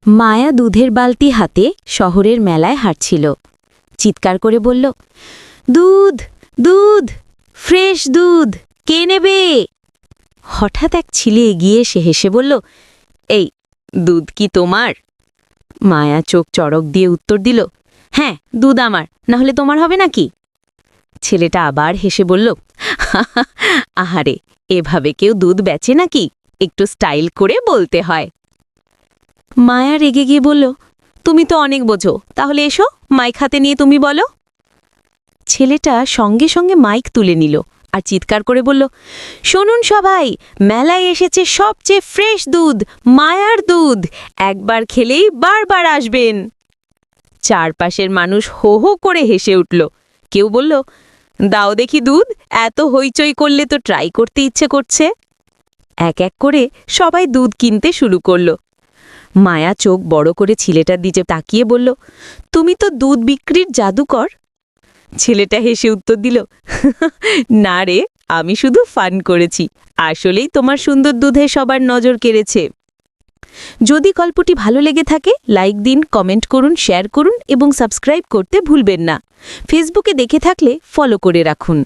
মায়া দুধের বালতি হাতে শহরের মেলায় হাঁটছিল। চিৎকার করে বলল, দুধ দুধ, ফ্রেশ দুধ, কে নেবে? হঠাৎ এক ছেলে এগিয়ে এসে হেসে বলল, এই দুধ কি তোমার? মায়া চোখ চড়ক দিয়ে উত্তর দিল, হ্যাঁ, দুধ আমার, না হলে তোমার হবে নাকি? ছেলেটা আবার হেসে বলল, আহারে, এভাবে কেউ দুধ বেচে নাকি? একটু স্টাইল করে বলতে হয়। মায়া রেগে গিয়ে বলল, তুমি তো অনেক বোঝো, তাহলে এসো, মাইক হাতে নিয়ে তুমি বলো। ছেলেটা সঙ্গে সঙ্গে মাইক তুলে নিল আর চিৎকার করে বলল, শুনুন সবাই, মেলায় এসেছে সবচেয়ে ফ্রেশ দুধ, মায়ার দুধ, একবার খেলেই বারবার আসবেন। চারপাশের মানুষ হো হো করে হেসে উঠল। কেউ বলল, দাও দেখি দুধ, এত হইচই করলে তো ট্রাই করতে ইচ্ছে করছে। এক এক করে সবাই দুধ কিনতে শুরু করল। মায়া চোখ বড় করে ছেলেটার দিকে তাকিয়ে বলল, তুমি তো দুধ বিক্রির জাদুকর। ছেলেটা হেসে উত্তর দিল, না রে, আমি শুধু ফান করেছি, আসলেই তোমার সুন্দর দুধে সবার নজর কেড়েছে। যদি গল্পটি ভালো লেগে থাকে, লাইক দিন, কমেন্ট করুন, শেয়ার করুন এবং সাবস্ক্রাইব করতে ভুলবেন না। ফেসবুকে দেখে থাকলে ফলো করে রাখুন।